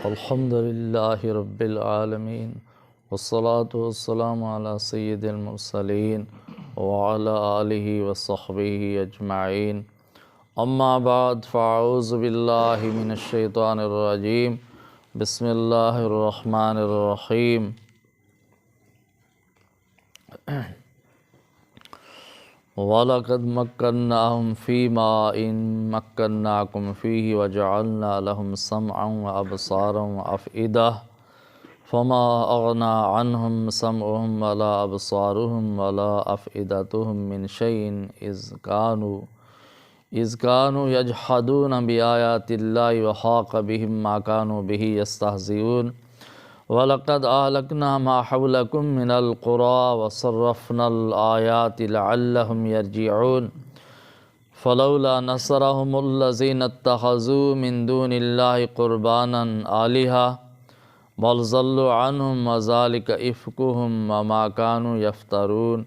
الحمد للہ رب العالمین والصلاة والسلام علی سید المرسلین وعلی آلہ وصحبہ اجمعین اما بعد فاعوذ باللہ من الشیطان الرجیم بسم اللہ الرحمن الرحیم وَلَقَدْ مَكَّنَّاهُمْ فِي مَاءٍ مَكَّنَّاكُمْ فِيهِ وَجَعَلْنَا لَهُمْ سَمْعًا وَأَبْصَارًا وَأَفْئِدَةً فَمَا أَغْنَى عَنْهُمْ سَمْعُهُمْ وَلَا أَبْصَارُهُمْ وَلَا أَفْئِدَتُهُمْ مِنْ شَيْءٍ إِذْ كَانُوا يَجْحَدُونَ بِآيَاتِ اللَّهِ وَحَاقَ بِهِمْ مَا كَانُوا بِهِ يَسْتَهْزِئُونَ وَلَقَدْ أَهْلَكْنَا مَا حَوْلَكُمْ مِنَ الْقُرَىٰ وَصَرَّفْنَا الْآيَاتِ لَعَلَّهُمْ يَرْجِعُونَ فَلَوْلَا نَصَرَهُمُ الَّذِينَ اتَّخَذُوا مِن دُونِ اللَّهِ قُرْبَانًا آلِهَةً بَلْ ضَلُّوا عَنْهُمْ وَذَلِكَ إِفْكُهُمْ وَمَا كَانُوا يَفْتَرُونَ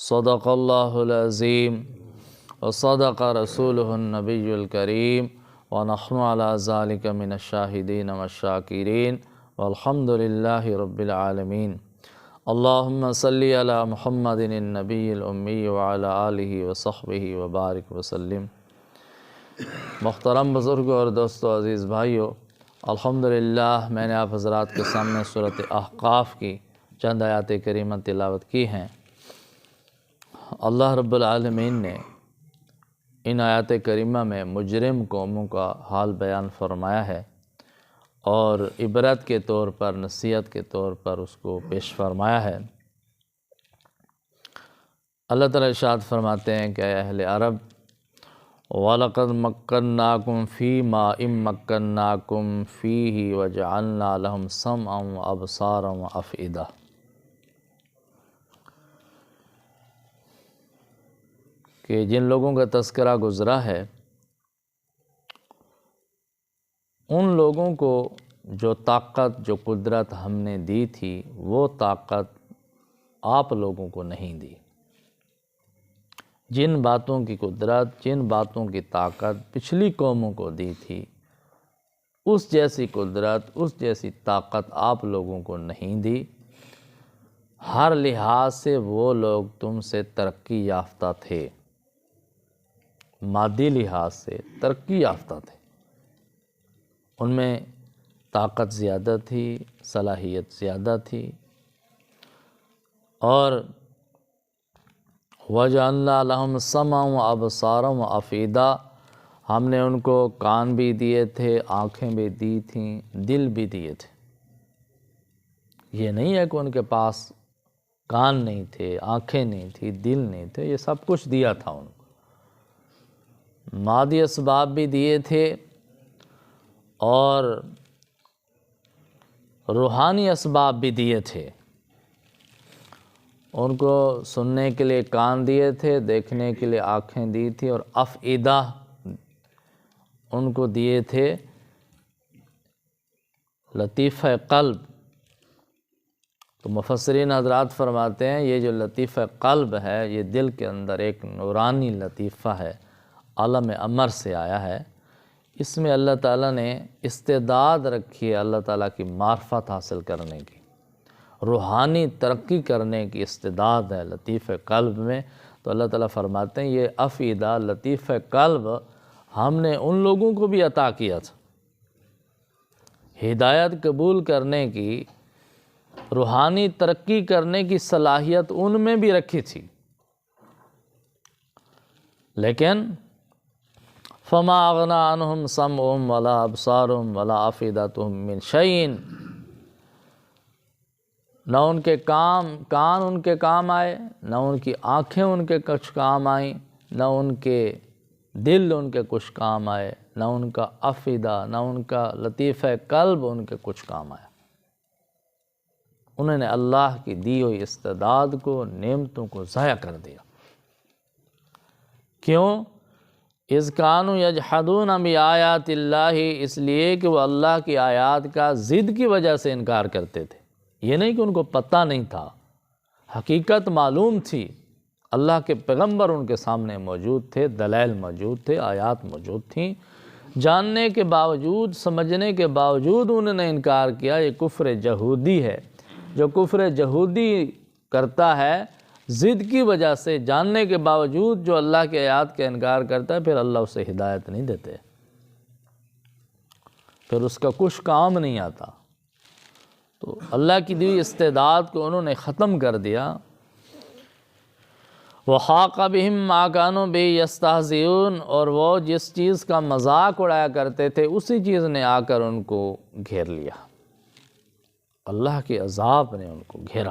صدق اللَّهُ العظيم وصدق رسوله النبي الكريم ونحن على ذلك من الشاهدين والشاكرين والحمد للہ رب العالمین اللہم صلی علی محمد النبی الامی وعلی آلہ وصحبہ وبارک وسلم۔ محترم بزرگوں اور دوستو عزیز بھائیو، الحمدللہ میں نے آپ حضرات کے سامنے سورۃ احقاف کی چند آیات کریمہ تلاوت کی ہیں۔ اللہ رب العالمین نے ان آیات کریمہ میں مجرم قوموں کا حال بیان فرمایا ہے اور عبرت کے طور پر، نصیحت کے طور پر اس کو پیش فرمایا ہے۔ اللہ تعالیٰ ارشاد فرماتے ہیں کہ اے اہل عرب، وَلَقَدْ مَكَّنَّاكُمْ فِي مَاءٍ مَكَّنَّاكُمْ فِيهِ وَجَعَلْنَا لَهُمْ سَمْعًا وَأَبْصَارًا وَأَفْئِدَةً۔ کہ جن لوگوں کا تذکرہ گزرا ہے، ان لوگوں کو جو طاقت، جو قدرت ہم نے دی تھی، وہ طاقت آپ لوگوں کو نہیں دی۔ جن باتوں کی قدرت، جن باتوں کی طاقت پچھلی قوموں کو دی تھی، اس جیسی قدرت، اس جیسی طاقت آپ لوگوں کو نہیں دی۔ ہر لحاظ سے وہ لوگ تم سے ترقی یافتہ تھے، مادی لحاظ سے ترقی یافتہ تھے، ان میں طاقت زیادہ تھی، صلاحیت زیادہ تھی۔ اور وَجَعَلْنَا لَهُمْ سَمْعًا وَأَبْصَارًا وَأَفْئِدَةً، ہم نے ان کو کان بھی دیے تھے، آنکھیں بھی دی تھیں، دل بھی دیے تھے۔ یہ نہیں ہے کہ ان کے پاس کان نہیں تھے، آنکھیں نہیں تھی، دل نہیں تھے، یہ سب کچھ دیا تھا ان کو۔ مادی اسباب بھی دیے تھے اور روحانی اسباب بھی دیے تھے۔ ان کو سننے کے لیے کان دیے تھے، دیکھنے کے لیے آنکھیں دی تھی، اور افئدہ ان کو دیے تھے لطیفہ قلب۔ تو مفسرین حضرات فرماتے ہیں یہ جو لطیفہ قلب ہے، یہ دل کے اندر ایک نورانی لطیفہ ہے، عالم امر سے آیا ہے۔ اس میں اللہ تعالیٰ نے استعداد رکھی ہے اللہ تعالیٰ کی معرفت حاصل کرنے کی، روحانی ترقی کرنے کی استعداد ہے لطیفہ قلب میں۔ تو اللہ تعالیٰ فرماتے ہیں یہ افئدہ، لطیفہ قلب ہم نے ان لوگوں کو بھی عطا کیا تھا، ہدایت قبول کرنے کی، روحانی ترقی کرنے کی صلاحیت ان میں بھی رکھی تھی، لیکن فَمَا أَغْنَىٰ عَنْهُمْ سَمْعُهُمْ وَلَا أَبْصَارُهُمْ وَلَا أَفْئِدَتُهُمْ مِنْ شَيْءٍ، نہ ان کے کان ان کے کام آئے، نہ ان کی آنکھیں ان کے کچھ کام آئیں، نہ ان کے دل ان کے کچھ کام آئے، نہ ان کا افئدہ، نہ ان کا لطیفہ قلب ان کے کچھ کام آیا۔ انہوں نے اللہ کی دی ہوئی استعداد کو، نعمتوں کو ضائع کر دیا۔ کیوں؟ اِذْ كَانُوا يَجْحَدُونَ بِآيَاتِ اللَّهِ، اس لیے کہ وہ اللہ کی آیات کا ضد کی وجہ سے انکار کرتے تھے۔ یہ نہیں کہ ان کو پتہ نہیں تھا، حقیقت معلوم تھی، اللہ کے پیغمبر ان کے سامنے موجود تھے، دلائل موجود تھے، آیات موجود تھیں، جاننے کے باوجود، سمجھنے کے باوجود انہوں نے انکار کیا، یہ کفر جہودی ہے۔ جو کفر جہودی کرتا ہے ضد کی وجہ سے، جاننے کے باوجود جو اللہ کے آیات کا انکار کرتا ہے، پھر اللہ اسے ہدایت نہیں دیتے، پھر اس کا کچھ کام نہیں آتا۔ تو اللہ کی دی استعداد کو انہوں نے ختم کر دیا۔ وَحَاقَ بِهِم مَّا كَانُوا بِهِ يَسْتَهْزِئُونَ، اور وہ جس چیز کا مذاق اڑایا کرتے تھے اسی چیز نے آ کر ان کو گھیر لیا، اللہ کے عذاب نے ان کو گھیرا۔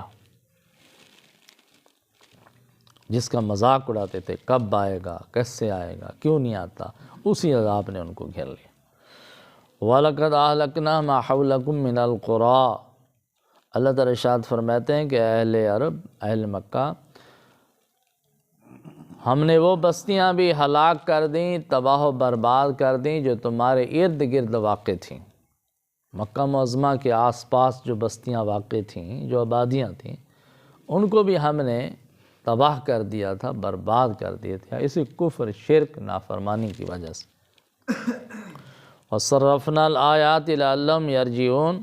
جس کا مذاق اڑاتے تھے، کب آئے گا، کیسے آئے گا، کیوں نہیں آتا، اسی عذاب نے ان کو گھیر لیا۔ وَلَقَدْ أَهْلَكْنَا مَا حَوْلَكُم مِّنَ الْقُرَىٰ، اللہ تعالیٰ ارشاد فرماتے ہیں کہ اہل عرب، اہل مکہ، ہم نے وہ بستیاں بھی ہلاک کر دیں، تباہ و برباد کر دیں جو تمہارے ارد گرد واقع تھیں۔ مکہ معظمہ کے آس پاس جو بستیاں واقع تھیں، جو آبادیاں تھیں، ان کو بھی ہم نے تباہ کر دیا تھا، برباد کر دیے تھے، اسی کفر، شرک، نافرمانی کی وجہ سے۔ وَصَرَّفْنَا الْآيَاتِ لَعَلَّهُمْ يَرْجِعُونَ،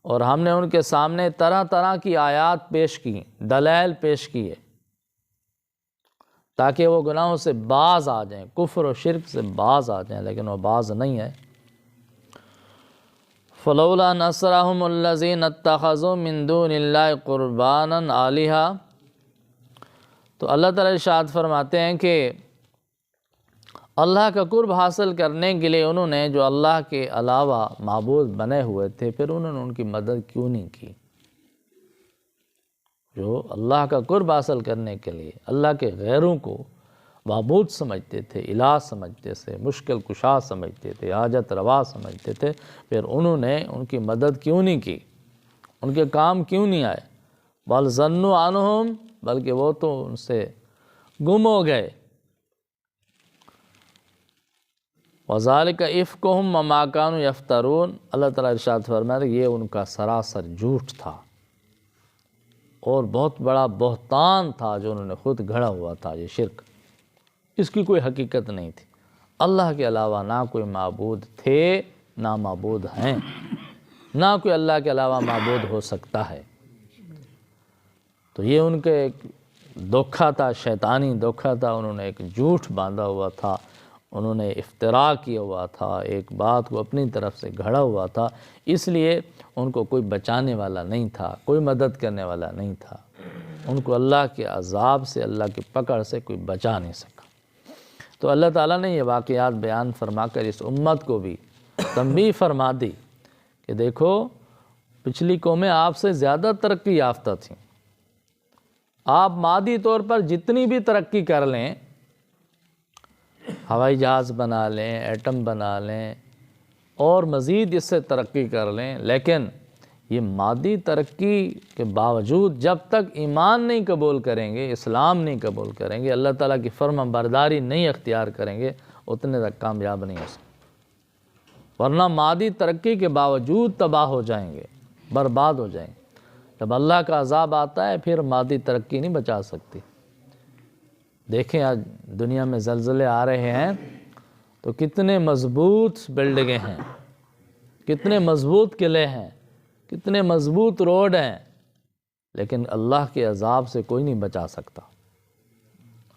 اور ہم نے ان کے سامنے طرح طرح کی آیات پیش کی، دلائل پیش کیے، تاکہ وہ گناہوں سے باز آ جائیں، کفر و شرک سے باز آ جائیں، لیکن وہ باز نہیں ہے۔ فَلَوْلَا نَصَرَهُمُ الَّذِينَ اتَّخَذُوا مِن دُونِ اللَّهِ قُرْبَانًا آلِهَةً، تو اللہ تعالیٰ ارشاد فرماتے ہیں کہ اللہ کا قرب حاصل کرنے کے لیے انہوں نے جو اللہ کے علاوہ معبود بنے ہوئے تھے، پھر انہوں نے ان کی مدد کیوں نہیں کی؟ جو اللہ کا قرب حاصل کرنے کے لیے اللہ کے غیروں کو معبود سمجھتے تھے، الہ سمجھتے تھے، مشکل کشا سمجھتے تھے، حاجت روا سمجھتے تھے، پھر انہوں نے ان کی مدد کیوں نہیں کی؟ ان کے کام کیوں نہیں آئے؟ بل ظنوا عنہم، بلکہ وہ تو ان سے گم ہو گئے۔ وَذَلِكَ إِفْكُهُمْ وَمَا كَانُوا يَفْتَرُونَ، اللہ تعالیٰ ارشاد فرماتے ہیں یہ ان کا سراسر جھوٹ تھا اور بہت بڑا بہتان تھا جو انہوں نے خود گھڑا ہوا تھا، یہ شرک، اس کی کوئی حقیقت نہیں تھی۔ اللہ کے علاوہ نہ کوئی معبود تھے، نہ معبود ہیں، نہ کوئی اللہ کے علاوہ معبود ہو سکتا ہے۔ تو یہ ان کے ایک دھوکہ تھا، شیطانی دھوکہ تھا، انہوں نے ایک جھوٹ باندھا ہوا تھا، انہوں نے افتراء کیا ہوا تھا، ایک بات کو اپنی طرف سے گھڑا ہوا تھا، اس لیے ان کو کوئی بچانے والا نہیں تھا، کوئی مدد کرنے والا نہیں تھا، ان کو اللہ کے عذاب سے، اللہ کی پکڑ سے کوئی بچا نہیں سکا۔ تو اللہ تعالیٰ نے یہ واقعات بیان فرما کر اس امت کو بھی تنبیہ فرما دی کہ دیکھو پچھلی قومیں آپ سے زیادہ ترقی یافتہ تھیں، آپ مادی طور پر جتنی بھی ترقی کر لیں، ہوائی جہاز بنا لیں، ایٹم بنا لیں اور مزید اس سے ترقی کر لیں، لیکن یہ مادی ترقی کے باوجود جب تک ایمان نہیں قبول کریں گے، اسلام نہیں قبول کریں گے، اللہ تعالیٰ کی فرما برداری نہیں اختیار کریں گے، اتنے تک کامیاب نہیں ہو سکتے، ورنہ مادی ترقی کے باوجود تباہ ہو جائیں گے، برباد ہو جائیں گے۔ جب اللہ کا عذاب آتا ہے پھر مادی ترقی نہیں بچا سکتی۔ دیکھیں آج دنیا میں زلزلے آ رہے ہیں تو کتنے مضبوط بلڈنگیں ہیں، کتنے مضبوط قلعے ہیں، کتنے مضبوط روڈ ہیں، لیکن اللہ کے عذاب سے کوئی نہیں بچا سکتا۔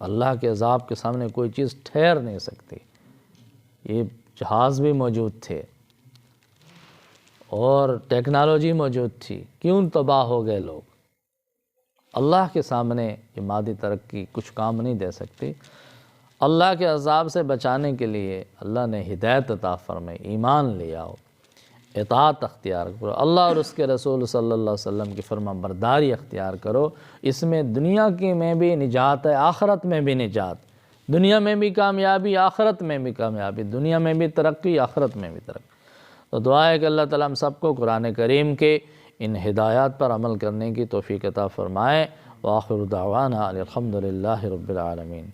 اللہ کے عذاب کے سامنے کوئی چیز ٹھہر نہیں سکتی۔ یہ جہاز بھی موجود تھے اور ٹیکنالوجی موجود تھی، کیوں تباہ ہو گئے لوگ؟ اللہ کے سامنے یہ مادی ترقی کچھ کام نہیں دے سکتی۔ اللہ کے عذاب سے بچانے کے لیے اللہ نے ہدایت عطا فرمائی، ایمان لے آؤ، اطاعت اختیار کرو، اللہ اور اس کے رسول صلی اللہ علیہ وسلم کی فرما برداری اختیار کرو، اس میں دنیا کی میں بھی نجات ہے، آخرت میں بھی نجات، دنیا میں بھی کامیابی، آخرت میں بھی کامیابی، دنیا میں بھی ترقی، آخرت میں بھی ترقی۔ تو دعا ہے کہ اللہ تعالیٰ ہم سب کو قرآن کریم کے ان ہدایات پر عمل کرنے کی توفیق عطا فرمائے۔ وآخر دعوانا الحمد للہ رب العالمین۔